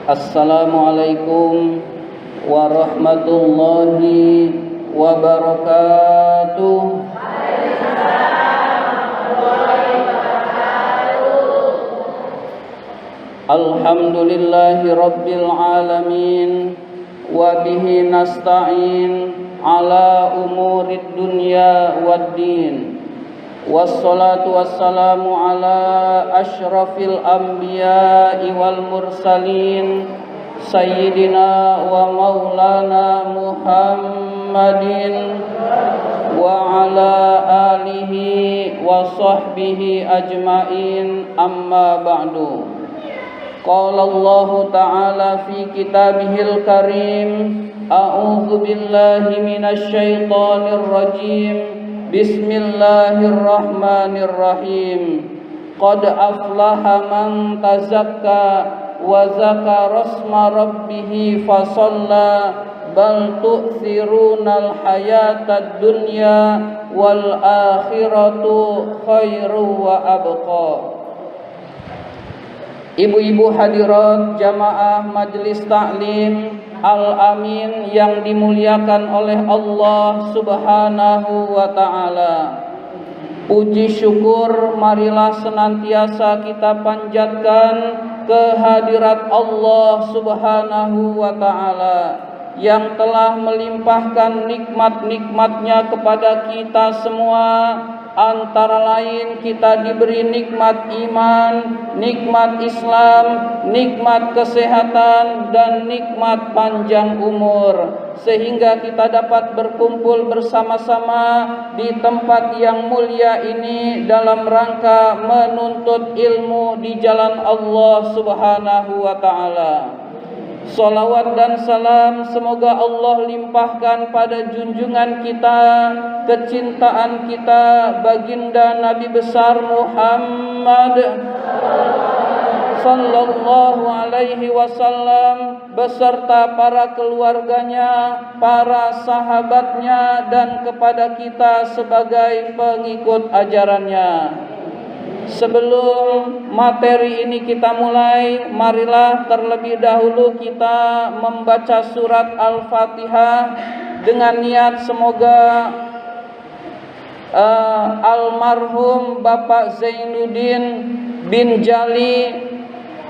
Assalamualaikum warahmatullahi wabarakatuh. Alhamdulillahi rabbil alamin wa bihi nasta'in ala umurid dunya waddin. Wassalatu wassalamu ala asyrafil anbiya'i wal mursalin sayyidina wa maulana Muhammadin wa ala alihi wa sahbihi ajmain, amma ba'du. Qala Allah ta'ala fi kitabihil karim, a'udzu billahi minasy syaithanir rajim. Bismillahirrahmanirrahim. Qad aflaha man tazakka wa zakara isma rabbih fasalla bal tu'thirunal hayatad dunya wal akhiratu khairu wa abqa. Ibu-ibu hadirat jamaah majelis taklim Al-Amin yang dimuliakan oleh Allah Subhanahu wa ta'ala. Puji syukur marilah senantiasa kita panjatkan kehadirat Allah Subhanahu wa ta'ala yang telah melimpahkan nikmat-nikmatnya kepada kita semua. Antara lain kita diberi nikmat iman, nikmat Islam, nikmat kesehatan, dan nikmat panjang umur, sehingga kita dapat berkumpul bersama-sama di tempat yang mulia ini dalam rangka menuntut ilmu di jalan Allah Subhanahu wa ta'ala. Salawat dan salam semoga Allah limpahkan pada junjungan kita, kecintaan kita, baginda Nabi besar Muhammad sallallahu alaihi wasallam beserta para keluarganya, para sahabatnya, dan kepada kita sebagai pengikut ajarannya. Sebelum materi ini kita mulai, marilah terlebih dahulu kita membaca surat Al-Fatihah dengan niat semoga almarhum Bapak Zainuddin bin Jali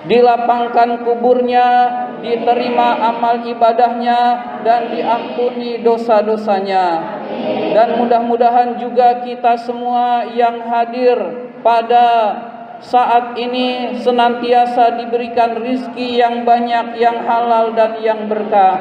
dilapangkan kuburnya, diterima amal ibadahnya, dan diampuni dosa-dosanya. Dan mudah-mudahan juga kita semua yang hadir pada saat ini senantiasa diberikan rizki yang banyak, yang halal dan yang berkah.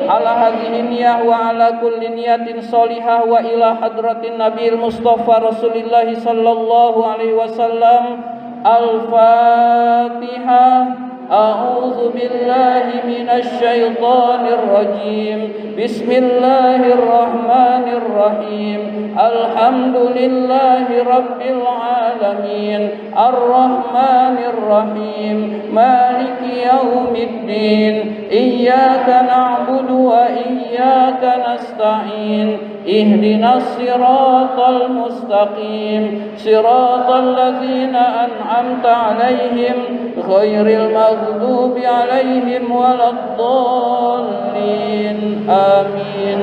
Ala hadhihi niyah wa ala kulli niyatin sholihah wa ila hadratin Nabil Mustafa Rasulillah sallallahu alaihi wasallam. Al-Fatihah. A'udzu billahi minasy syaithanir rajim. Bismillahirrahmanirrahim. Alhamdulillahi rabbil alamin. Arrahmanir rahim. Maliki yaumiddin. Iyyaka na'budu wa iyyaka nasta'in. Ihdinas siratal mustaqim. Siratal ladzina an'amta 'alaihim ghairil maghdubi 'alaihim waladdallin. Amin.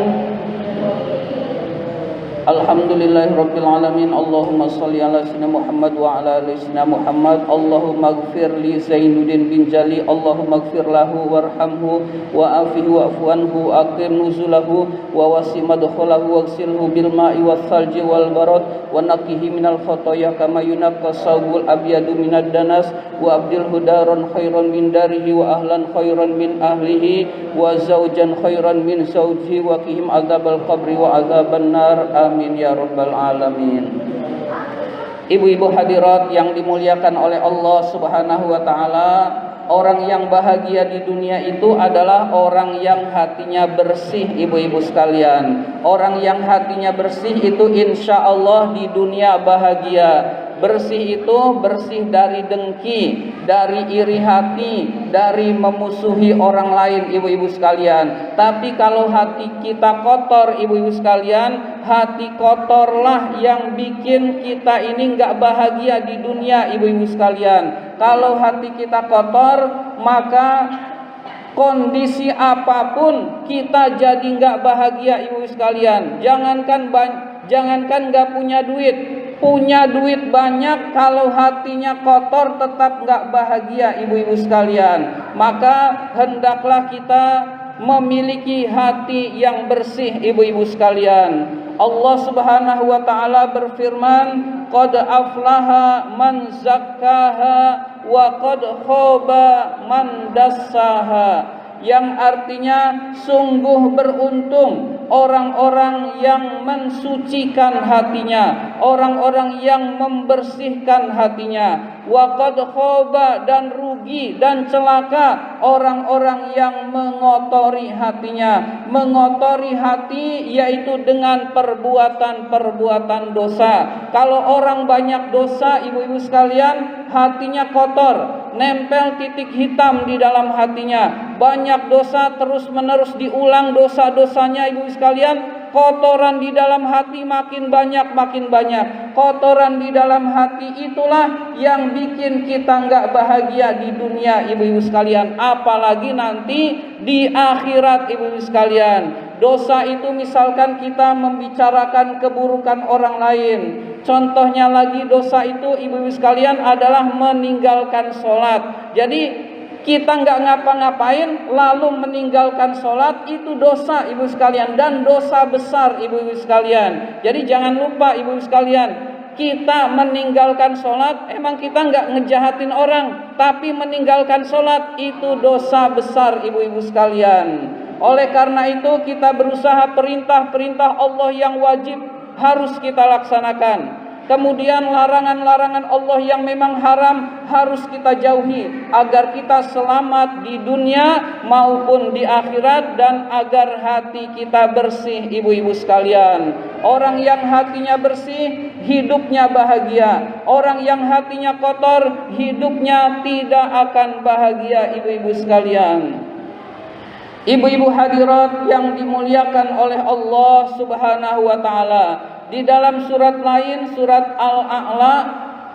Alhamdulillahirabbil alamin. Allahumma shalli ala sayyidina Muhammad wa ala ali sayyidina Muhammad. Allahumma ighfir li Zainuddin bin Jali. Allahumma ighfir lahu warhamhu wa afihi wa'fu anhu, aqim nuzulahu wa wasi madkhalahu waghsilhu bil ma'i wath thalji wal barad wa naqqihi minal khotoya kama yunaqqa sawbul abyadu minad danas wa abdilhu daran khairan min darihi wa ahlan khairan min ahlihi wa zawjan khairan min zawjihi wa qihim adzabal qabri wa adzaban nar. Amin ya rabbal alamin. Ibu-ibu hadirat yang dimuliakan oleh Allah Subhanahu wa ta'ala, orang yang bahagia di dunia itu adalah orang yang hatinya bersih. Ibu-ibu sekalian, orang yang hatinya bersih itu insya Allah di dunia bahagia. Bersih itu bersih dari dengki, dari iri hati, dari memusuhi orang lain, ibu-ibu sekalian. Tapi kalau hati kita kotor, ibu-ibu sekalian, hati kotorlah yang bikin kita ini nggak bahagia di dunia, ibu-ibu sekalian. Kalau hati kita kotor, maka kondisi apapun kita jadi nggak bahagia, ibu sekalian. Jangankan nggak punya duit banyak, kalau hatinya kotor tetap nggak bahagia, ibu-ibu sekalian. Maka hendaklah kita memiliki hati yang bersih, ibu-ibu sekalian. Allah Subhanahu wa taala berfirman, qad aflaha man zakkaha wa qad khaba man dassaha, yang artinya sungguh beruntung orang-orang yang mensucikan hatinya, orang-orang yang membersihkan hatinya. Wa qad khaba, dan rugi dan celaka orang-orang yang mengotori hatinya. Mengotori hati yaitu dengan perbuatan-perbuatan dosa. Kalau orang banyak dosa, ibu-ibu sekalian, hatinya kotor, nempel titik hitam di dalam hatinya, banyak dosa terus-menerus diulang dosa-dosanya, ibu sekalian, kotoran di dalam hati makin banyak. Kotoran di dalam hati itulah yang bikin kita nggak bahagia di dunia, ibu-ibu sekalian, apalagi nanti di akhirat, ibu-ibu sekalian. Dosa itu misalkan kita membicarakan keburukan orang lain. Contohnya lagi dosa itu, ibu-ibu sekalian, adalah meninggalkan sholat. Jadi kita nggak ngapa-ngapain lalu meninggalkan sholat, itu dosa, ibu sekalian, dan dosa besar, ibu-ibu sekalian. Jadi jangan lupa, ibu sekalian, kita meninggalkan sholat, emang kita nggak ngejahatin orang, tapi meninggalkan sholat itu dosa besar, ibu-ibu sekalian. Oleh karena itu kita berusaha perintah-perintah Allah yang wajib harus kita laksanakan. Kemudian larangan-larangan Allah yang memang haram harus kita jauhi, agar kita selamat di dunia maupun di akhirat, dan agar hati kita bersih, ibu-ibu sekalian. Orang yang hatinya bersih, hidupnya bahagia. Orang yang hatinya kotor, hidupnya tidak akan bahagia, ibu-ibu sekalian. Ibu-ibu hadirat yang dimuliakan oleh Allah Subhanahu wa taala, di dalam surat lain, surat Al-A'la,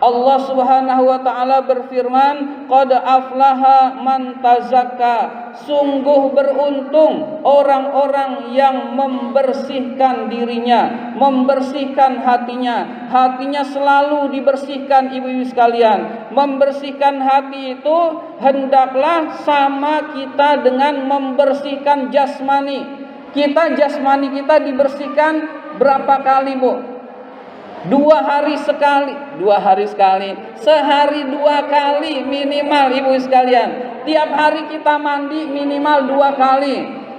Allah Subhanahu wa taala berfirman, qad aflaha man tazakka, sungguh beruntung orang-orang yang membersihkan dirinya, membersihkan hatinya. Hatinya selalu dibersihkan, ibu-ibu sekalian. Membersihkan hati itu hendaklah sama kita dengan membersihkan jasmani. Jasmani kita dibersihkan berapa kali, Bu? 2 hari sekali, sehari 2 kali minimal, ibu sekalian. Tiap hari kita mandi minimal 2 kali.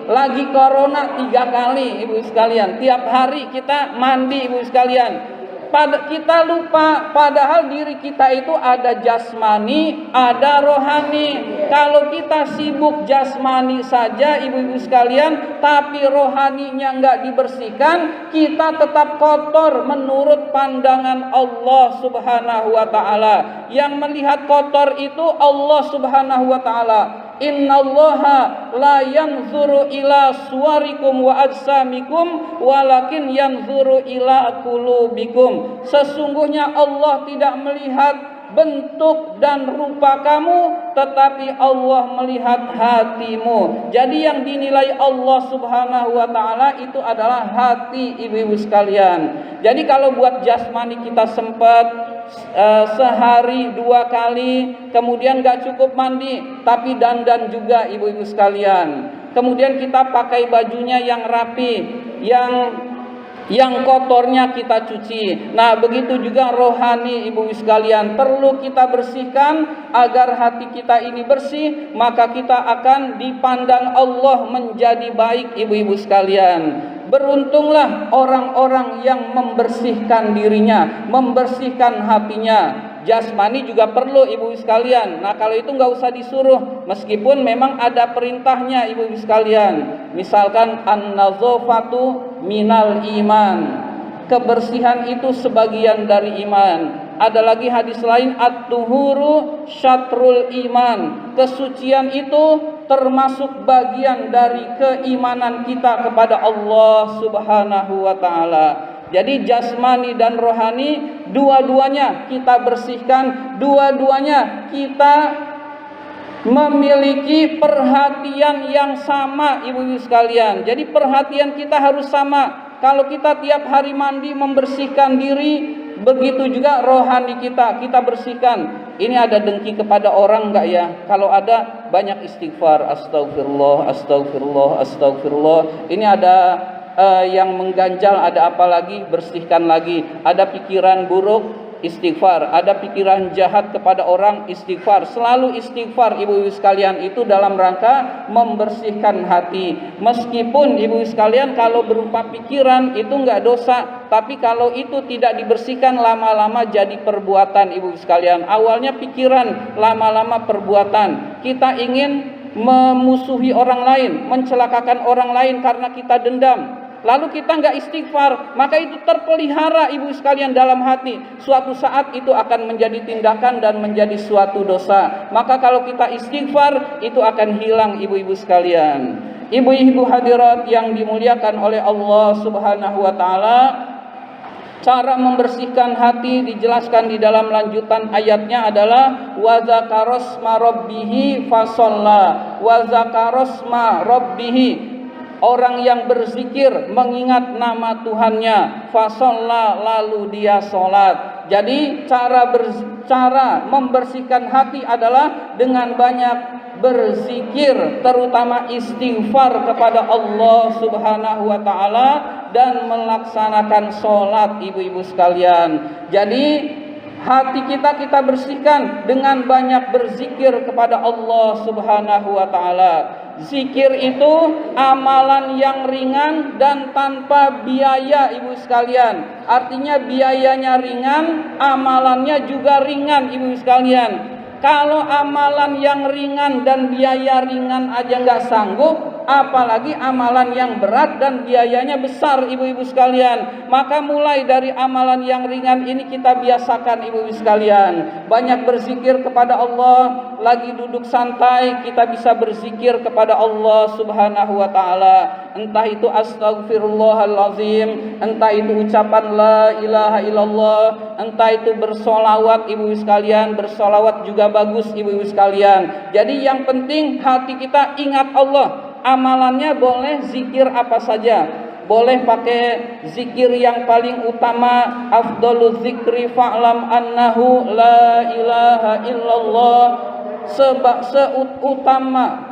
Lagi corona 3 kali, ibu sekalian. Tiap hari kita mandi, ibu sekalian. Kita lupa, padahal diri kita itu ada jasmani, ada rohani. Kalau kita sibuk jasmani saja, ibu-ibu sekalian, tapi rohaninya nggak dibersihkan, kita tetap kotor menurut pandangan Allah Subhanahu wa taala. Yang melihat kotor itu Allah Subhanahu wa taala. Innallaha la yanzuru ila suwarikum wa ajsamikum walakin yanzuru ila qulubikum. Sesungguhnya Allah tidak melihat bentuk dan rupa kamu, tetapi Allah melihat hatimu. Jadi yang dinilai Allah Subhanahu wa taala itu adalah hati, ibu-ibu sekalian. Jadi kalau buat jasmani kita sempat sehari 2 kali, kemudian gak cukup mandi, tapi dandan juga, ibu-ibu sekalian. Kemudian kita pakai bajunya yang rapi, yang kotornya kita cuci. Nah, begitu juga rohani, ibu sekalian, perlu kita bersihkan agar hati kita ini bersih, maka kita akan dipandang Allah menjadi baik, ibu-ibu sekalian. Beruntunglah orang-orang yang membersihkan dirinya, membersihkan hatinya. Jasmani juga perlu, ibu sekalian. Nah, kalau itu nggak usah disuruh, meskipun memang ada perintahnya, ibu sekalian. Misalkan an-nazafatu minal iman, kebersihan itu sebagian dari iman. Ada lagi hadis lain, at-tuhuru syatrul iman. Kesucian itu termasuk bagian dari keimanan kita kepada Allah Subhanahu wa taala. Jadi jasmani dan rohani dua-duanya kita bersihkan, dua-duanya kita memiliki perhatian yang sama, ibu-ibu sekalian. Jadi perhatian kita harus sama. Kalau kita tiap hari mandi membersihkan diri, begitu juga rohani kita bersihkan. Ini ada dengki kepada orang enggak ya? Kalau ada, banyak istighfar, astagfirullah, astagfirullah, astagfirullah. Ini ada yang mengganjal, ada apa lagi? Bersihkan lagi. Ada pikiran buruk, istighfar. Ada pikiran jahat kepada orang, istighfar. Selalu istighfar, ibu-ibu sekalian, itu dalam rangka membersihkan hati. Meskipun ibu-ibu sekalian kalau berupa pikiran itu enggak dosa, tapi kalau itu tidak dibersihkan lama-lama jadi perbuatan, ibu-ibu sekalian. Awalnya pikiran, lama-lama perbuatan. Kita ingin memusuhi orang lain, mencelakakan orang lain karena kita dendam. Lalu kita enggak istighfar, maka itu terpelihara, ibu sekalian, dalam hati. Suatu saat itu akan menjadi tindakan dan menjadi suatu dosa. Maka kalau kita istighfar, itu akan hilang, ibu-ibu sekalian. Ibu-ibu hadirat yang dimuliakan oleh Allah Subhanahu wa taala, cara membersihkan hati dijelaskan di dalam lanjutan ayatnya adalah wa zakarasma rabbihi fasalla. Wa zakarasma rabbihi, orang yang berzikir mengingat nama Tuhannya, fasalla, lalu dia sholat. Jadi cara membersihkan hati adalah dengan banyak berzikir, terutama istighfar kepada Allah Subhanahu wa taala dan melaksanakan sholat, ibu-ibu sekalian. Jadi hati kita bersihkan dengan banyak berzikir kepada Allah Subhanahu wa taala. Zikir itu amalan yang ringan dan tanpa biaya, ibu sekalian. Artinya biayanya ringan, amalannya juga ringan, ibu sekalian. Kalau amalan yang ringan dan biaya ringan aja nggak sanggup, apalagi amalan yang berat dan biayanya besar, ibu-ibu sekalian. Maka mulai dari amalan yang ringan ini kita biasakan, ibu-ibu sekalian. Banyak berzikir kepada Allah. Lagi duduk santai, kita bisa berzikir kepada Allah Subhanahu wa taala. Entah itu astagfirullahalazim, entah itu ucapan la ilaha illallah, entah itu bersolawat, ibu-ibu sekalian. Bersolawat juga bagus, ibu-ibu sekalian. Jadi yang penting hati kita ingat Allah. Amalannya boleh zikir apa saja. Boleh pakai zikir yang paling utama, afdalul zikri fa'lam annahu la ilaha illallah. Seutama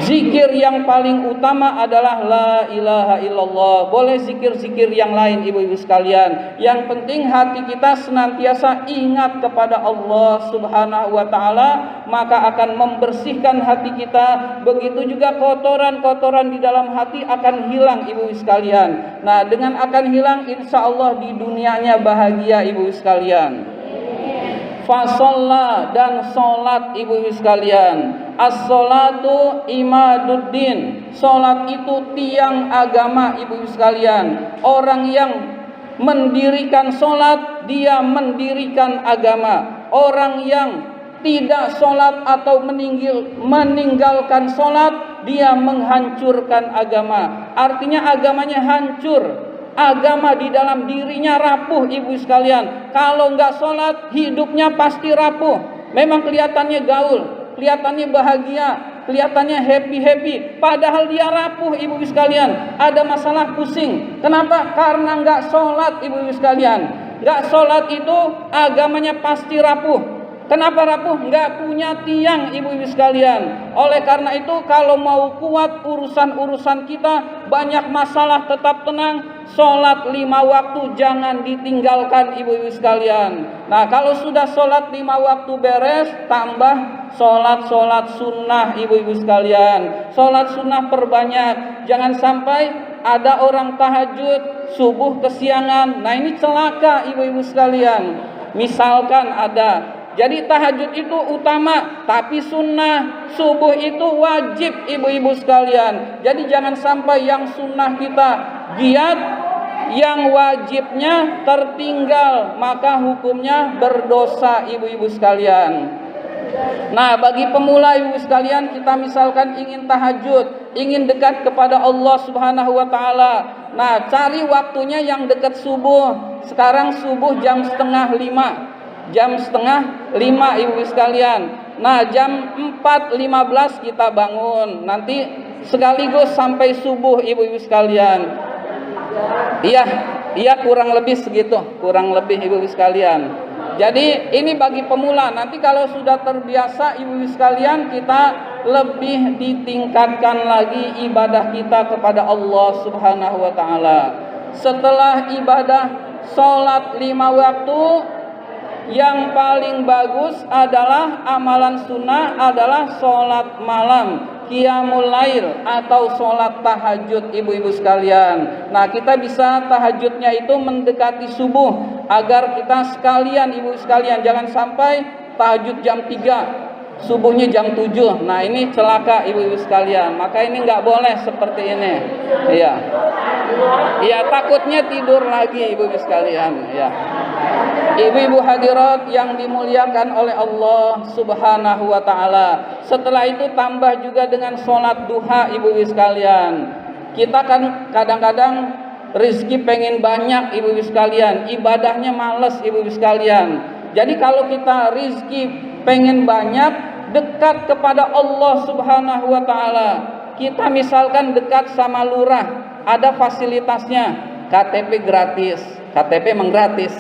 zikir yang paling utama adalah la ilaha illallah. Boleh zikir-zikir yang lain, ibu-ibu sekalian. Yang penting hati kita senantiasa ingat kepada Allah Subhanahu wa taala, maka akan membersihkan hati kita. Begitu juga kotoran-kotoran di dalam hati akan hilang, ibu-ibu sekalian. Nah, dengan akan hilang, insya Allah di dunianya bahagia, ibu-ibu sekalian. Fasalla, dan sholat, ibu-ibu sekalian. As-sholatu imaduddin. Sholat itu tiang agama, ibu-ibu sekalian. Orang yang mendirikan sholat, dia mendirikan agama. Orang yang tidak sholat atau meninggalkan sholat, dia menghancurkan agama. Artinya agamanya hancur. Agama di dalam dirinya rapuh, ibu sekalian. Kalau enggak sholat, hidupnya pasti rapuh. Memang kelihatannya gaul, kelihatannya bahagia, kelihatannya happy. Padahal dia rapuh, ibu sekalian. Ada masalah, pusing. Kenapa? Karena enggak sholat, ibu sekalian. Enggak sholat itu agamanya pasti rapuh. Kenapa rapuh? Enggak punya tiang, ibu-ibu sekalian. Oleh karena itu, kalau mau kuat urusan-urusan kita, banyak masalah, tetap tenang. Sholat 5 waktu jangan ditinggalkan, ibu-ibu sekalian. Nah, kalau sudah sholat 5 waktu beres, tambah sholat sunnah, ibu-ibu sekalian. Sholat sunnah perbanyak. Jangan sampai ada orang tahajud subuh kesiangan. Nah, ini celaka, ibu-ibu sekalian. Misalkan ada, jadi tahajud itu utama, tapi sunnah. Subuh itu wajib, ibu-ibu sekalian. Jadi jangan sampai yang sunnah kita giat, yang wajibnya tertinggal, maka hukumnya berdosa, ibu-ibu sekalian. Nah, bagi pemula ibu sekalian, kita misalkan ingin tahajud, ingin dekat kepada Allah Subhanahu wa taala. Nah, cari waktunya yang dekat subuh. Sekarang subuh jam setengah 5. Jam setengah 5 ibu sekalian. Nah, jam 4.15 kita bangun. Nanti sekaligus sampai subuh ibu-ibu sekalian. Iya, kurang lebih segitu, kurang lebih ibu-ibu sekalian. Jadi ini bagi pemula. Nanti kalau sudah terbiasa ibu-ibu sekalian, kita lebih ditingkatkan lagi ibadah kita kepada Allah Subhanahu wa taala. Setelah ibadah sholat 5 waktu, yang paling bagus adalah amalan sunnah adalah sholat malam, qiyamul lail atau sholat tahajud ibu-ibu sekalian. Nah, kita bisa tahajudnya itu mendekati subuh, agar kita sekalian ibu sekalian jangan sampai tahajud jam 3, subuhnya jam 7. Nah, ini celaka ibu-ibu sekalian. Maka ini nggak boleh seperti ini. Iya, takutnya tidur lagi ibu-ibu sekalian. Ya. Ibu-ibu hadirat yang dimuliakan oleh Allah Subhanahu wa taala. Setelah itu tambah juga dengan sholat duha ibu-ibu sekalian. Kita kan kadang-kadang rezeki pengen banyak ibu-ibu sekalian, ibadahnya males ibu-ibu sekalian. Jadi kalau kita rezeki pengen banyak, dekat kepada Allah Subhanahu wa taala. Kita misalkan dekat sama lurah, ada fasilitasnya, KTP gratis. KTP emang gratis.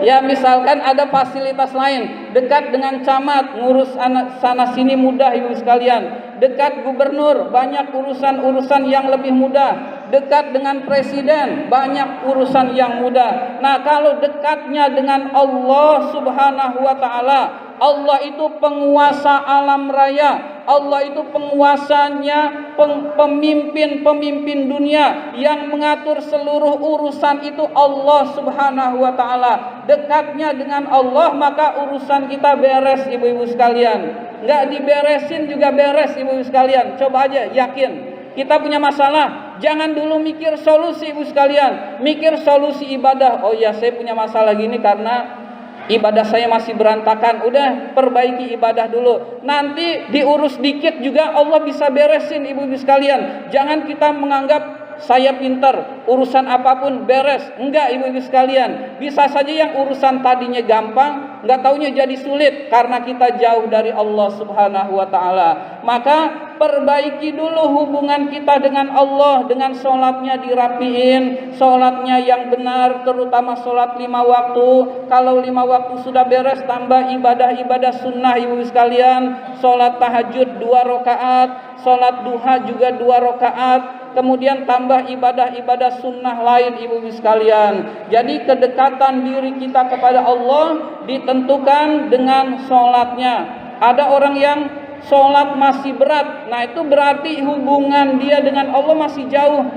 Ya, misalkan ada fasilitas lain, dekat dengan camat, ngurus sana sini mudah ibu sekalian. Dekat gubernur, banyak urusan-urusan yang lebih mudah. Dekat dengan presiden, banyak urusan yang mudah. Nah, kalau dekatnya dengan Allah Subhanahu wa taala, Allah itu penguasa alam raya. Allah itu penguasanya, pemimpin dunia, yang mengatur seluruh urusan itu Allah Subhanahu wa taala. Dekatnya dengan Allah, maka urusan kita beres ibu-ibu sekalian. Nggak diberesin juga beres ibu-ibu sekalian. Coba aja yakin. Kita punya masalah, jangan dulu mikir solusi ibu sekalian. Mikir solusi ibadah. Oh ya, saya punya masalah gini karena ibadah saya masih berantakan. Udah, perbaiki ibadah dulu. Nanti diurus dikit juga Allah bisa beresin ibu-ibu sekalian. Jangan kita menganggap saya pintar, urusan apapun beres. Enggak ibu-ibu sekalian. Bisa saja yang urusan tadinya gampang, enggak taunya jadi sulit karena kita jauh dari Allah Subhanahu wa taala. Maka perbaiki dulu hubungan kita dengan Allah, dengan sholatnya dirapiin, sholatnya yang benar, terutama sholat 5 waktu. Kalau 5 waktu sudah beres, tambah ibadah-ibadah sunnah ibu sekalian. Sholat tahajud 2 rakaat, sholat duha juga 2 rakaat, kemudian tambah ibadah-ibadah sunnah lain ibu-ibu sekalian. Jadi kedekatan diri kita kepada Allah ditentukan dengan sholatnya. Ada orang yang sholat masih berat, nah itu berarti hubungan dia dengan Allah masih jauh.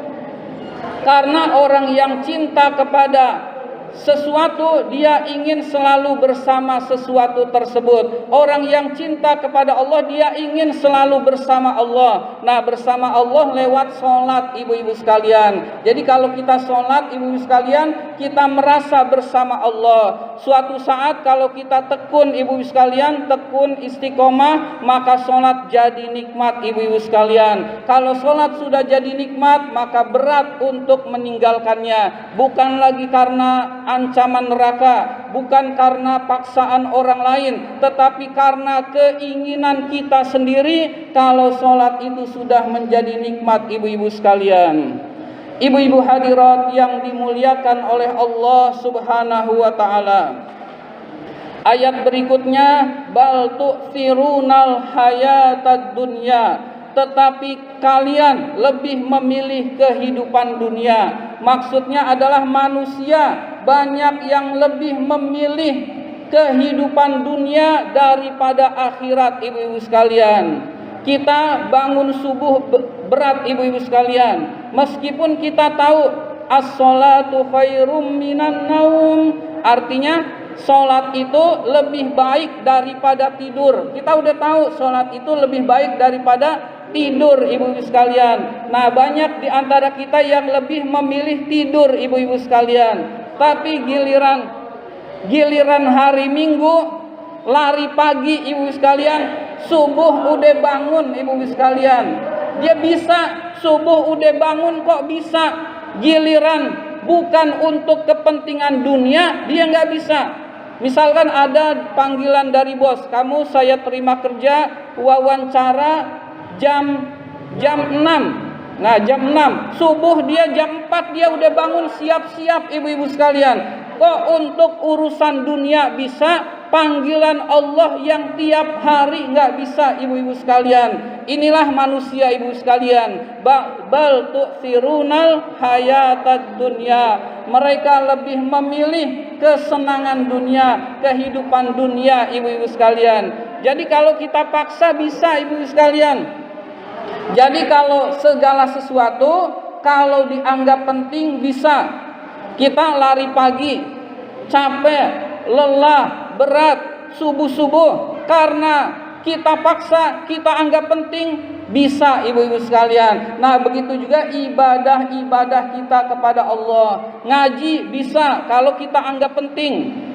Karena orang yang cinta kepada sesuatu, dia ingin selalu bersama sesuatu tersebut. Orang yang cinta kepada Allah, dia ingin selalu bersama Allah. Nah, bersama Allah lewat sholat ibu-ibu sekalian. Jadi kalau kita sholat ibu-ibu sekalian, kita merasa bersama Allah. Suatu saat kalau kita tekun ibu-ibu sekalian, tekun istiqomah, maka sholat jadi nikmat ibu-ibu sekalian. Kalau sholat sudah jadi nikmat, maka berat untuk meninggalkannya. Bukan lagi karena ancaman neraka, bukan karena paksaan orang lain, tetapi karena keinginan kita sendiri. Kalau sholat itu sudah menjadi nikmat ibu-ibu sekalian. Ibu-ibu hadirat yang dimuliakan oleh Allah Subhanahu wa taala. Ayat berikutnya, bal tu'thirunal hayatad dunya, tetapi kalian lebih memilih kehidupan dunia. Maksudnya adalah manusia banyak yang lebih memilih kehidupan dunia daripada akhirat ibu-ibu sekalian. Kita bangun subuh berat ibu-ibu sekalian. Meskipun kita tahu as-sholatu khairum minan naum, artinya sholat itu lebih baik daripada tidur. Kita udah tahu sholat itu lebih baik daripada tidur ibu-ibu sekalian. Nah, banyak di antara kita yang lebih memilih tidur ibu-ibu sekalian. Tapi giliran hari Minggu lari pagi ibu-ibu sekalian, subuh udah bangun ibu-ibu sekalian. Dia bisa subuh udah bangun kok bisa, giliran bukan untuk kepentingan dunia dia nggak bisa. Misalkan ada panggilan dari bos, kamu saya terima kerja wawancara jam 6. Nah, jam 6 subuh dia jam 4 dia udah bangun siap-siap ibu-ibu sekalian. Kok untuk urusan dunia bisa, panggilan Allah yang tiap hari nggak bisa ibu-ibu sekalian. Inilah manusia ibu sekalian. Bal tu'thirunal hayatad dunya. Mereka lebih memilih kesenangan dunia, kehidupan dunia ibu-ibu sekalian. Jadi kalau kita paksa bisa ibu-ibu sekalian. Jadi kalau segala sesuatu kalau dianggap penting bisa. Kita lari pagi, capek, lelah, berat, subuh-subuh karena kita paksa, kita anggap penting, bisa ibu-ibu sekalian. Nah, begitu juga ibadah-ibadah kita kepada Allah. Ngaji bisa kalau kita anggap penting.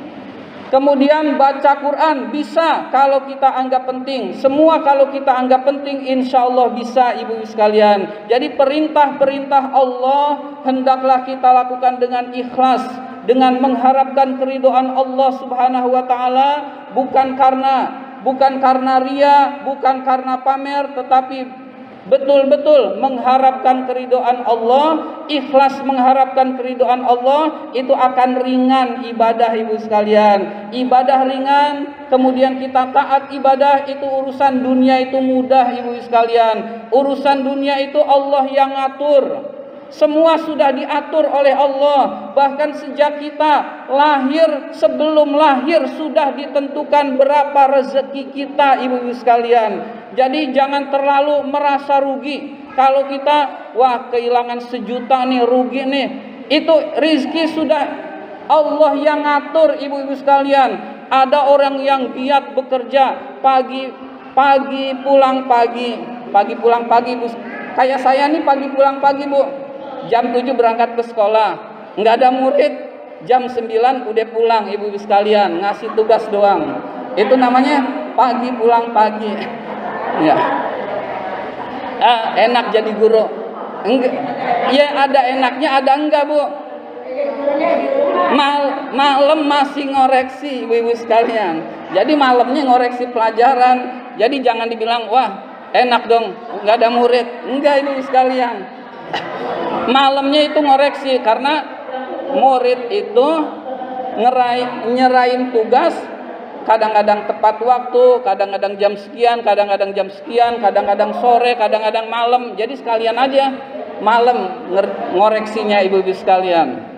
Kemudian baca Quran bisa kalau kita anggap penting. Semua kalau kita anggap penting, insya Allah bisa ibu-ibu sekalian. Jadi perintah-perintah Allah hendaklah kita lakukan dengan ikhlas, dengan mengharapkan keridhaan Allah Subhanahu wa taala, bukan karena ria, bukan karena pamer, tetapi betul-betul mengharapkan keridhaan Allah, ikhlas mengharapkan keridhaan Allah, itu akan ringan ibadah ibu sekalian. Ibadah ringan, kemudian kita taat ibadah, itu urusan dunia itu mudah ibu sekalian. Urusan dunia itu Allah yang ngatur. Semua sudah diatur oleh Allah. Bahkan sejak kita lahir, sebelum lahir sudah ditentukan berapa rezeki kita ibu-ibu sekalian. Jadi jangan terlalu merasa rugi. Kalau kita, wah kehilangan 1 juta nih, rugi nih. Itu rezeki sudah Allah yang ngatur ibu-ibu sekalian. Ada orang yang giat bekerja, pagi pulang pagi bu. Kayak saya nih pagi pulang pagi bu. Jam 7 berangkat ke sekolah, nggak ada murid, jam 9 udah pulang ibu-ibu sekalian, ngasih tugas doang. Itu namanya pagi pulang pagi. Ya. Enak jadi guru. Enggak. Ya ada enaknya, ada enggak bu. Malam masih ngoreksi ibu-ibu sekalian. Jadi malamnya ngoreksi pelajaran. Jadi jangan dibilang wah enak dong, nggak ada murid. Enggak ibu sekalian. Malamnya itu ngoreksi karena murid itu nyerahin tugas kadang-kadang tepat waktu, kadang-kadang jam sekian, kadang-kadang sore, kadang-kadang malam. Jadi sekalian aja malam ngoreksinya ibu-ibu sekalian.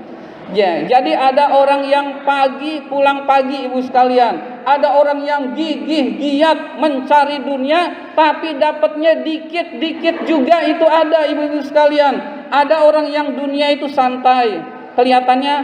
Ya, jadi ada orang yang pagi pulang pagi ibu sekalian. Ada orang yang gigih giat mencari dunia tapi dapatnya dikit-dikit juga, itu ada ibu-ibu sekalian. Ada orang yang dunia itu santai, kelihatannya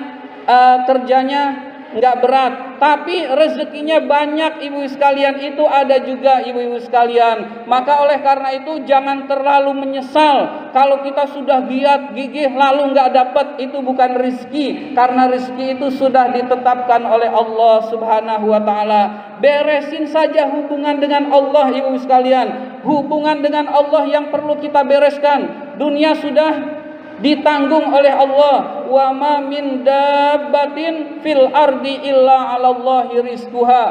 kerjanya nggak berat, tapi rezekinya banyak ibu sekalian, itu ada juga ibu-ibu sekalian. Maka oleh karena itu jangan terlalu menyesal kalau kita sudah giat gigih lalu nggak dapat, itu bukan rezeki, karena rezeki itu sudah ditetapkan oleh Allah Subhanahu wa taala. Beresin saja hubungan dengan Allah ibu sekalian, hubungan dengan Allah yang perlu kita bereskan. Dunia sudah ditanggung oleh Allah. Wa ma min dabbatin fil ardi illa 'alallahi rizquha.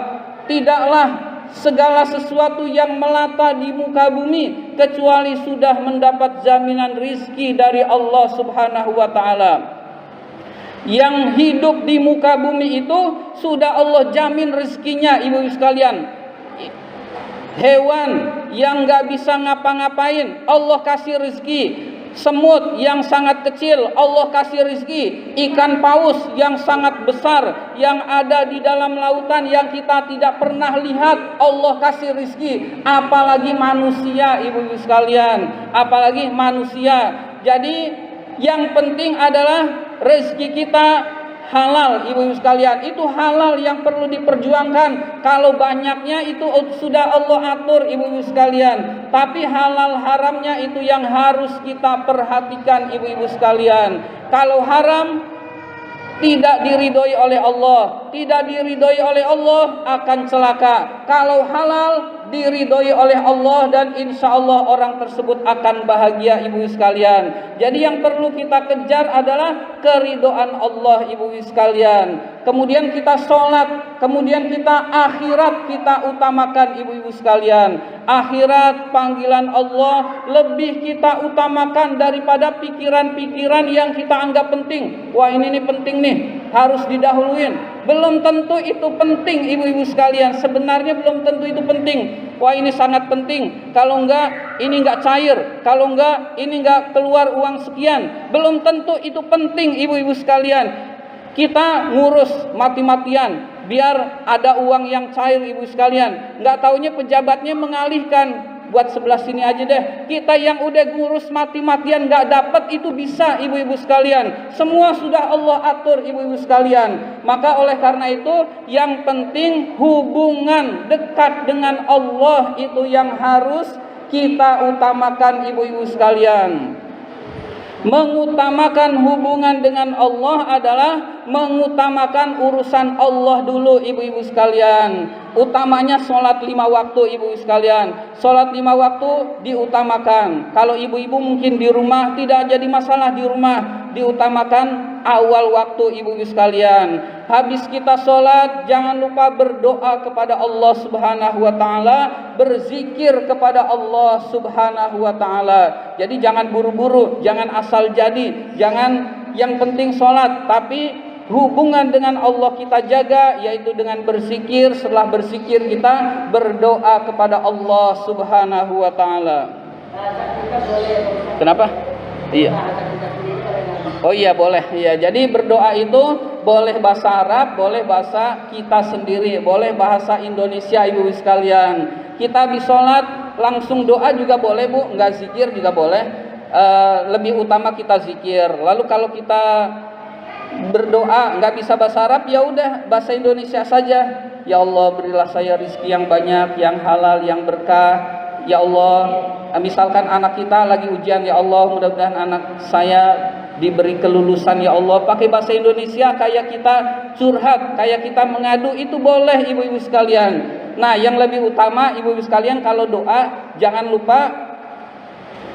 Tidaklah segala sesuatu yang melata di muka bumi kecuali sudah mendapat jaminan rizki dari Allah Subhanahu wa taala. Yang hidup di muka bumi itu sudah Allah jamin rezekinya ibu sekalian. Hewan yang gak bisa ngapa-ngapain Allah kasih rezeki. Semut yang sangat kecil Allah kasih rezeki. Ikan paus yang sangat besar yang ada di dalam lautan yang kita tidak pernah lihat Allah kasih rezeki. Apalagi manusia ibu-ibu sekalian, apalagi manusia. Jadi yang penting adalah rezeki kita halal ibu-ibu sekalian, itu halal yang perlu diperjuangkan. Kalau banyaknya itu sudah Allah atur ibu-ibu sekalian, tapi halal haramnya itu yang harus kita perhatikan ibu-ibu sekalian. Kalau haram tidak diridhoi oleh Allah, tidak diridhoi oleh Allah akan celaka. Kalau halal diridhoi oleh Allah dan insya Allah orang tersebut akan bahagia ibu sekalian. Jadi yang perlu kita kejar adalah keridhaan Allah ibu sekalian. Kemudian kita sholat, kemudian kita akhirat kita utamakan ibu-ibu sekalian. Akhirat panggilan Allah lebih kita utamakan daripada pikiran-pikiran yang kita anggap penting. Wah ini nih penting nih, harus didahuluin. Belum tentu itu penting ibu-ibu sekalian. Sebenarnya belum tentu itu penting. Wah ini sangat penting. Kalau enggak ini enggak cair. Kalau enggak ini enggak keluar uang sekian. Belum tentu itu penting ibu-ibu sekalian. Kita ngurus mati-matian biar ada uang yang cair ibu sekalian. Enggak taunya pejabatnya mengalihkan, buat sebelah sini aja deh. Kita yang udah ngurus mati-matian nggak dapat itu bisa ibu-ibu sekalian. Semua sudah Allah atur ibu-ibu sekalian. Maka oleh karena itu yang penting hubungan dekat dengan Allah itu yang harus kita utamakan ibu-ibu sekalian. Mengutamakan hubungan dengan Allah adalah mengutamakan urusan Allah dulu ibu-ibu sekalian. Utamanya sholat 5 waktu ibu-ibu sekalian. Sholat 5 waktu diutamakan. Kalau ibu-ibu mungkin di rumah tidak jadi masalah di rumah, diutamakan awal waktu ibu-ibu sekalian. Habis kita sholat jangan lupa berdoa kepada Allah subhanahu wa ta'ala, berzikir kepada Allah subhanahu wa ta'ala. Jadi jangan buru-buru, jangan asal jadi, jangan yang penting sholat, tapi hubungan dengan Allah kita jaga, yaitu dengan berzikir. Setelah berzikir kita berdoa kepada Allah subhanahu wa ta'ala. Kenapa? Iya. Oh iya boleh. Iya. Jadi berdoa itu boleh bahasa Arab, boleh bahasa kita sendiri, boleh bahasa Indonesia ibu sekalian. Kita habis sholat langsung doa juga boleh bu, nggak zikir juga boleh. Lebih utama kita zikir. Lalu kalau kita berdoa nggak bisa bahasa Arab, ya udah bahasa Indonesia saja. Ya Allah berilah saya rezeki yang banyak, yang halal, yang berkah. Ya Allah, misalkan anak kita lagi ujian, ya Allah mudah-mudahan anak saya diberi kelulusan ya Allah. Pakai bahasa Indonesia kayak kita curhat, kayak kita mengadu, itu boleh ibu-ibu sekalian. Nah yang lebih utama ibu-ibu sekalian kalau doa jangan lupa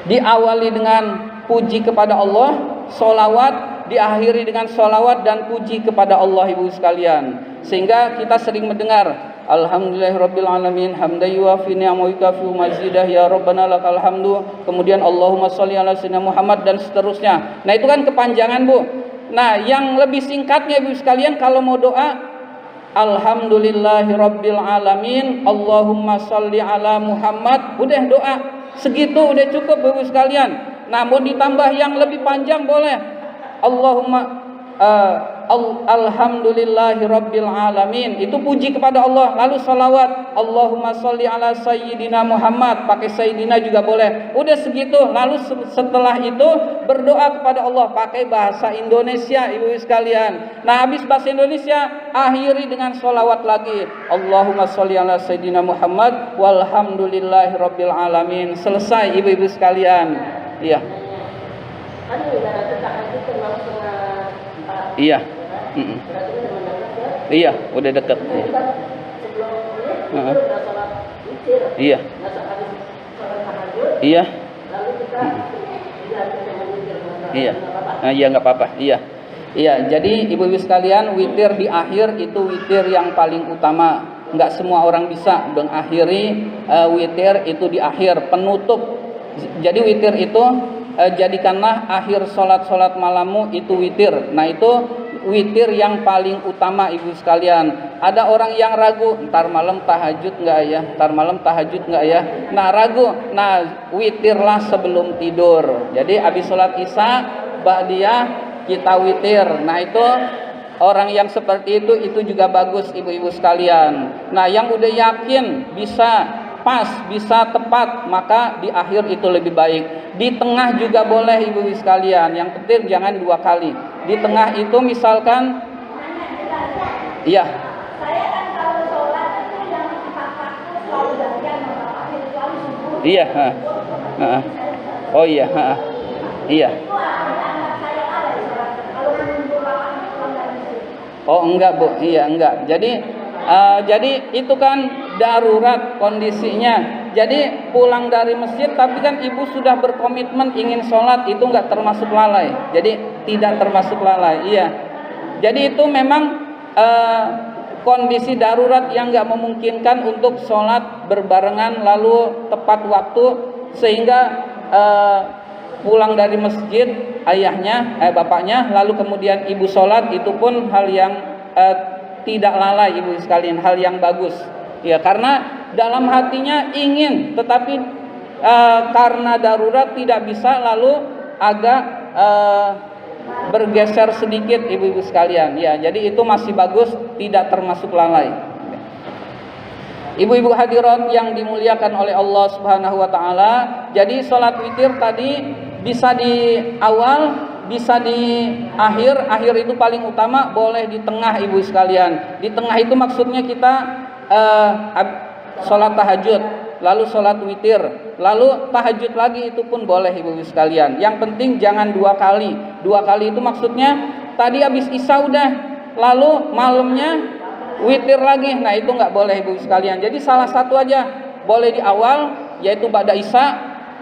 diawali dengan puji kepada Allah, sholawat diakhiri dengan sholawat dan puji kepada Allah ibu sekalian. Sehingga kita sering mendengar Alhamdulillahirabbil alamin hamdan yuwafi ni'amahu yukafi mazidah ya rabbana lakal hamdu. Kemudian Allahumma sholli ala sayyidina Muhammad dan seterusnya. Nah itu kan kepanjangan bu. Nah yang lebih singkatnya ibu sekalian kalau mau doa Alhamdulillahirabbil alamin Allahumma sholli ala Muhammad. Udah doa segitu udah cukup ibu sekalian. Nah mau ditambah yang lebih panjang boleh. Allahumma Alhamdulillahirabbil alamin, itu puji kepada Allah. Lalu salawat Allahumma sholli ala sayyidina Muhammad, pakai sayyidina juga boleh. Udah segitu. Lalu setelah itu berdoa kepada Allah pakai bahasa Indonesia ibu sekalian. Nah habis bahasa Indonesia akhiri dengan salawat lagi Allahumma sholli ala sayyidina Muhammad walhamdulillahirabbil alamin. Selesai ibu-ibu sekalian. Iya. Iya. Iya, udah deket. Iya. Iya. Iya. Nah, iya nggak apa-apa. Iya. Iya. Jadi ibu-ibu sekalian, witir di akhir itu witir yang paling utama. Nggak semua orang bisa mengakhiri witir itu di akhir penutup. Jadi witir itu jadikanlah akhir sholat malammu itu witir. Nah itu witir yang paling utama ibu sekalian. Ada orang yang ragu, ntar malam tahajud nggak ya, ntar malam tahajud nggak ya. Nah ragu, nah witirlah sebelum tidur. Jadi habis sholat isya ba'diyah kita witir. Nah itu orang yang seperti itu juga bagus ibu-ibu sekalian. Nah yang udah yakin bisa pas, bisa tepat, maka di akhir itu lebih baik. Di tengah juga boleh ibu sekalian. Yang penting jangan 2 kali. Di tengah itu misalkan Iya. Saya kan kalau sholat itu yang 4 waktu selalu gantian sama bapaknya kecuali subuh. Iya. Oh iya. Iya. Itu anak saya ada sholat. Kalau menunggu bapaknya pulang dari masjid. Oh enggak Bu, iya enggak. Jadi itu kan darurat kondisinya. Jadi pulang dari masjid, tapi kan ibu sudah berkomitmen ingin sholat, itu enggak termasuk lalai. Jadi tidak termasuk lalai. Iya. Jadi itu memang kondisi darurat yang enggak memungkinkan untuk sholat berbarengan lalu tepat waktu, sehingga pulang dari masjid bapaknya lalu kemudian ibu sholat, itu pun hal yang tidak lalai ibu sekalian, hal yang bagus ya, karena dalam hatinya ingin, tetapi karena darurat tidak bisa, lalu agak bergeser sedikit ibu-ibu sekalian ya, jadi itu masih bagus, tidak termasuk lalai. Ibu-ibu hadirat yang dimuliakan oleh Allah Subhanahu wa taala, jadi sholat witir tadi bisa di awal, bisa di akhir. Akhir itu paling utama, boleh di tengah ibu sekalian. Di tengah itu maksudnya kita sholat tahajud, lalu sholat witir, lalu tahajud lagi, itu pun boleh ibu sekalian. Yang penting jangan 2 kali. 2 kali itu maksudnya tadi habis isya udah, lalu malamnya witir lagi. Nah itu nggak boleh ibu sekalian. Jadi salah satu aja, boleh di awal yaitu ba'da isya,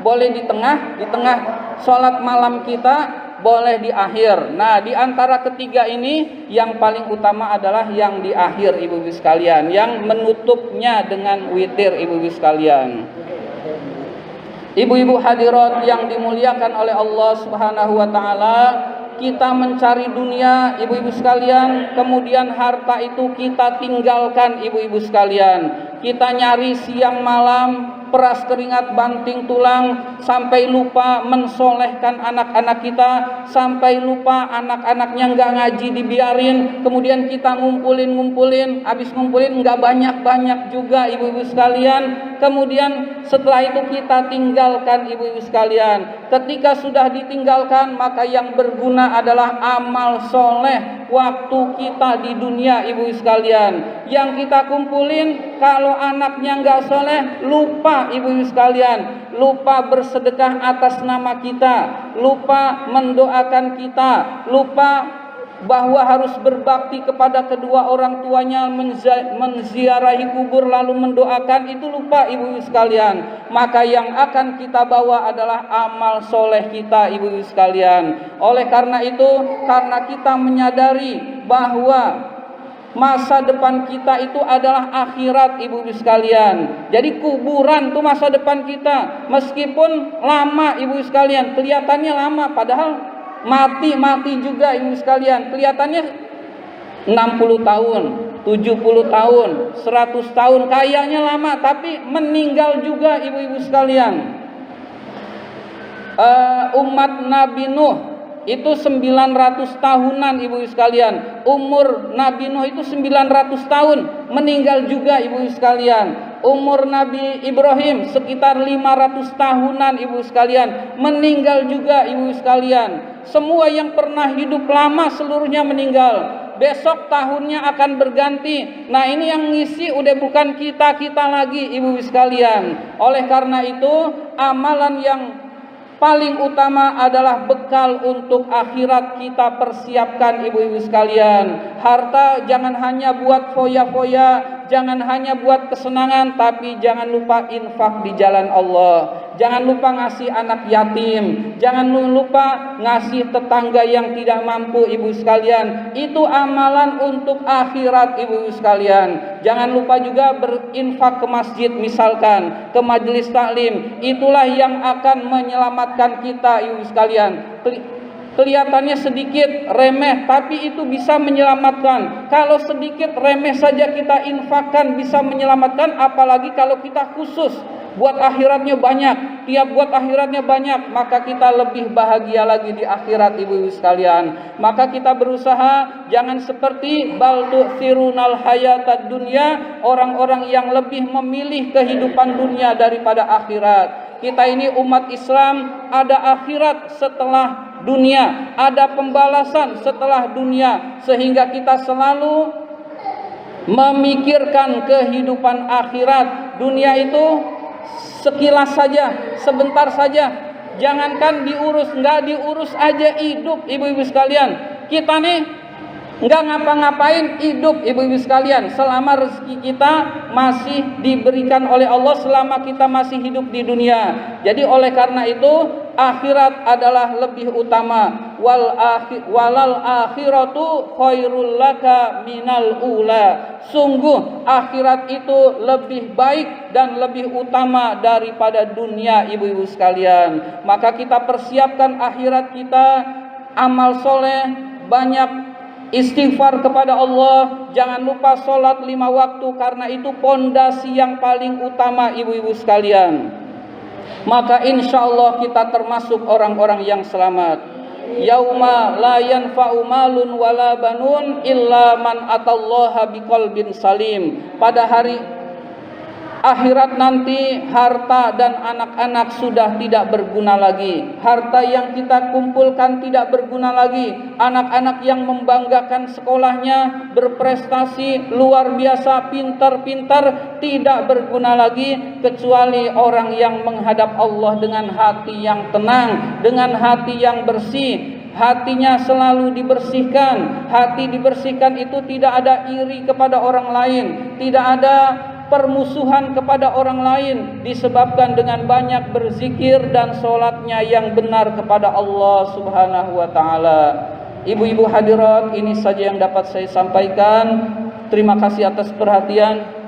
boleh di tengah sholat malam kita, boleh di akhir. Nah di antara ketiga ini yang paling utama adalah yang di akhir ibu-ibu sekalian, yang menutupnya dengan witir ibu-ibu sekalian. Ibu-ibu hadirat yang dimuliakan oleh Allah Subhanahu wa taala, kita mencari dunia ibu-ibu sekalian, kemudian harta itu kita tinggalkan ibu-ibu sekalian. Kita nyari siang malam, peras keringat banting tulang, sampai lupa mensolehkan anak-anak kita, sampai lupa anak-anaknya nggak ngaji dibiarin, kemudian kita ngumpulin, habis ngumpulin nggak banyak-banyak juga ibu-ibu sekalian, kemudian setelah itu kita tinggalkan ibu-ibu sekalian. Ketika sudah ditinggalkan, maka yang berguna adalah amal soleh waktu kita di dunia ibu-ibu sekalian. Yang kita kumpulin, kalau anaknya nggak soleh, lupa ibu-ibu sekalian, lupa bersedekah atas nama kita, lupa mendoakan kita, lupa bahwa harus berbakti kepada kedua orang tuanya, menziarahi kubur lalu mendoakan, itu lupa ibu-ibu sekalian. Maka yang akan kita bawa adalah amal soleh kita ibu-ibu sekalian. Oleh karena itu, karena kita menyadari bahwa masa depan kita itu adalah akhirat ibu-ibu sekalian. Jadi kuburan itu masa depan kita. Meskipun lama ibu-ibu sekalian, kelihatannya lama, padahal mati juga ibu-ibu sekalian. Kelihatannya 60 tahun, 70 tahun, 100 tahun, kayaknya lama, tapi meninggal juga ibu-ibu sekalian. Umat Nabi Nuh itu 900 tahunan ibu-ibu sekalian. Umur Nabi Nuh itu 900 tahun, meninggal juga ibu-ibu sekalian. Umur Nabi Ibrahim sekitar 500 tahunan ibu sekalian, meninggal juga ibu sekalian. Semua yang pernah hidup lama seluruhnya meninggal. Besok tahunnya akan berganti. Nah ini yang ngisi udah bukan kita lagi ibu sekalian. Oleh karena itu, amalan yang paling utama adalah bekal untuk akhirat kita persiapkan ibu-ibu sekalian. Harta jangan hanya buat foya-foya, jangan hanya buat kesenangan, tapi jangan lupa infak di jalan Allah. Jangan lupa ngasih anak yatim, jangan lupa ngasih tetangga yang tidak mampu ibu sekalian. Itu amalan untuk akhirat ibu sekalian. Jangan lupa juga berinfak ke masjid, misalkan ke majelis taklim. Itulah yang akan menyelamatkan kita ibu sekalian. Kelihatannya sedikit remeh, tapi itu bisa menyelamatkan. Kalau sedikit remeh saja kita infakkan bisa menyelamatkan, apalagi kalau kita khusus buat akhiratnya banyak. Tiap buat akhiratnya banyak, maka kita lebih bahagia lagi di akhirat ibu-ibu sekalian. Maka kita berusaha jangan seperti bal tu'thirunal hayatad dunya, orang-orang yang lebih memilih kehidupan dunia daripada akhirat. Kita ini umat Islam, ada akhirat setelah dunia, ada pembalasan setelah dunia, sehingga kita selalu memikirkan kehidupan akhirat. Dunia itu sekilas saja, sebentar saja. Jangankan diurus, nggak diurus aja hidup, ibu-ibu sekalian. Kita nih nggak ngapa-ngapain hidup, ibu-ibu sekalian, selama rezeki kita masih diberikan oleh Allah, selama kita masih hidup di dunia. Jadi oleh karena itu akhirat adalah lebih utama. Walal akhiratu khairul laka minal ula. Sungguh akhirat itu lebih baik dan lebih utama daripada dunia, ibu-ibu sekalian. Maka kita persiapkan akhirat kita, amal soleh, banyak istighfar kepada Allah. Jangan lupa sholat 5 waktu, karena itu pondasi yang paling utama, ibu-ibu sekalian. Maka insya Allah kita termasuk orang-orang yang selamat. Yauma la yanfa'u malun wala banun illa man atallaha biqalbin salim. Pada hari akhirat nanti harta dan anak-anak sudah tidak berguna lagi. Harta yang kita kumpulkan tidak berguna lagi. Anak-anak yang membanggakan sekolahnya, berprestasi luar biasa, pintar-pintar, tidak berguna lagi, kecuali orang yang menghadap Allah dengan hati yang tenang, dengan hati yang bersih. Hatinya selalu dibersihkan. Hati dibersihkan itu tidak ada iri kepada orang lain, tidak ada permusuhan kepada orang lain, disebabkan dengan banyak berzikir dan sholatnya yang benar kepada Allah Subhanahu wa ta'ala. Ibu-ibu hadirat, ini saja yang dapat saya sampaikan. Terima kasih atas perhatian.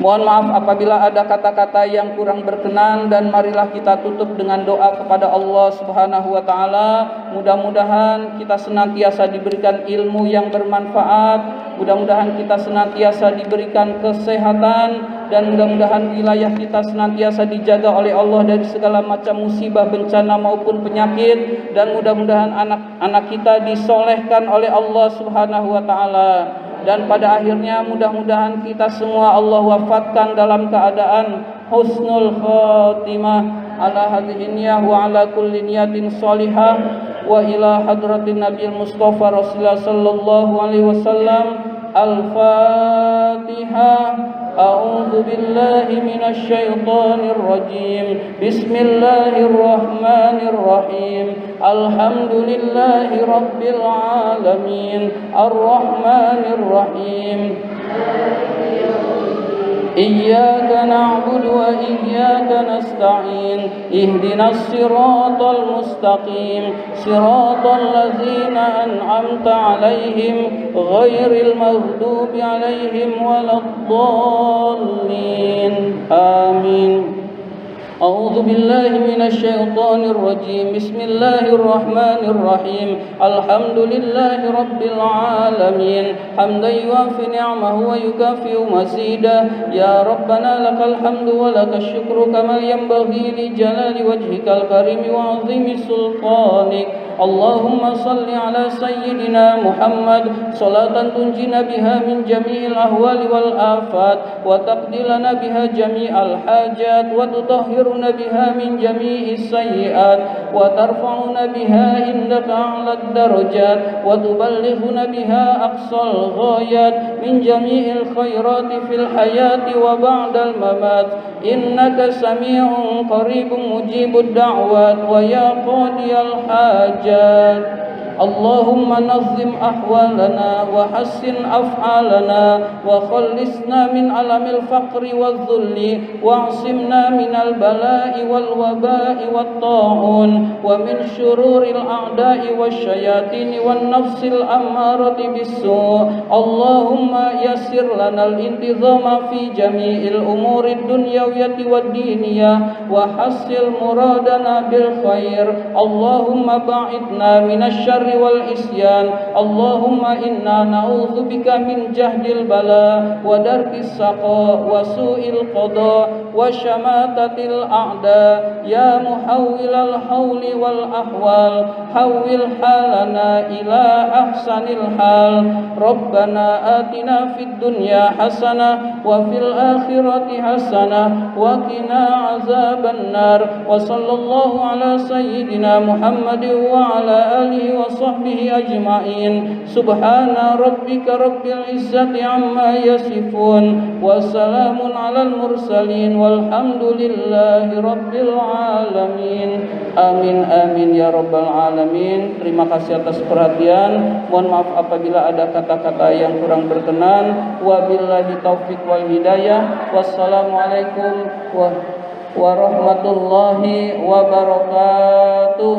Mohon maaf apabila ada kata-kata yang kurang berkenan, dan marilah kita tutup dengan doa kepada Allah Subhanahu wa ta'ala. Mudah-mudahan kita senantiasa diberikan ilmu yang bermanfaat, mudah-mudahan kita senantiasa diberikan kesehatan, dan mudah-mudahan wilayah kita senantiasa dijaga oleh Allah dari segala macam musibah, bencana maupun penyakit, dan mudah-mudahan anak-anak kita disolehkan oleh Allah Subhanahu wa ta'ala. Dan pada akhirnya mudah-mudahan kita semua Allah wafatkan dalam keadaan husnul khatimah ala hadhihi niyah wa ala kulli niyatin salihah wa ila hadratin nabiyil mustafa rasulullah sallallahu alaihi wasallam. Al-Fatihah. A'udzu billahi minasy syaithanir rajim. Bismillahirrahmanirrahim. Alhamdulillahi rabbil alamin. Ar-Rahmanir Rahim. Iyyaka na'budu wa iyyaka nasta'in. Ihdinas siratal mustaqim. Siratal ladzina an'amta 'alaihim ghairil maghdubi 'alaihim waladdallin. Amin. A'udzu billahi minasy syaithanir rajim. Bismillahirrahmanir rahim. Alhamdulillahi rabbil alamin. Hamdan yuwafi ni'amahu wa yukafi'u mazidah. Ya Rabbana lakal hamdu wa lakash syukru kama yanbaghi li jalali wajhikal karim wa 'azimi sultanik. Allahumma salli ala sayyidina Muhammad salatan tunjina biha min jami'il ahwali wal afat wa taqdilana biha jami'al hajat wa tutahhiruna biha min jami'is sayyi'at wa tarfa'una biha indaka a'lad darajat wa tuballighuna biha aqsal ghayat min jami'il khairati fil hayati wa ba'dal mamat. Innaka sami'un qaribun mujibud da'wat wa ya qadiyal hajat. Allahumma nazzim ahwalana wa hassin af'alana wa khallisna min alamil faqri wal dhulli wa'simna minal bala'i wal waba'i wat ta'un wa min syururil a'da'i wasyayatini wan nafsil ammarati bisu'. Allahumma yassir lanal intizama fi jami'il umurid dunyawiyati wad diniyah wa hassil muradana bil khair. Allahumma ba'idna minasy syarri والإسيان. اللهم إنا نعوذ بك من جهد البلاء ودرك السقاء وسوء القضاء وشماتة الأعداء. يا محول الحول والأحوال حول حالنا إلى أحسن الحال. ربنا آتنا في الدنيا حسنة وفي الآخرة حسنة وقنا عذاب النار. وصلى الله على سيدنا محمد وعلى آله وصحبه أجمعين. سبحان ربك رب العزة عما يصفون وسلام على المرسلين والحمد لله رب العالمين. Amin amin ya rabbal alamin. Terima kasih atas perhatian. Mohon maaf apabila ada kata-kata yang kurang berkenan. Wabillahi taufik wal hidayah. Wassalamualaikum warahmatullahi wabarakatuh.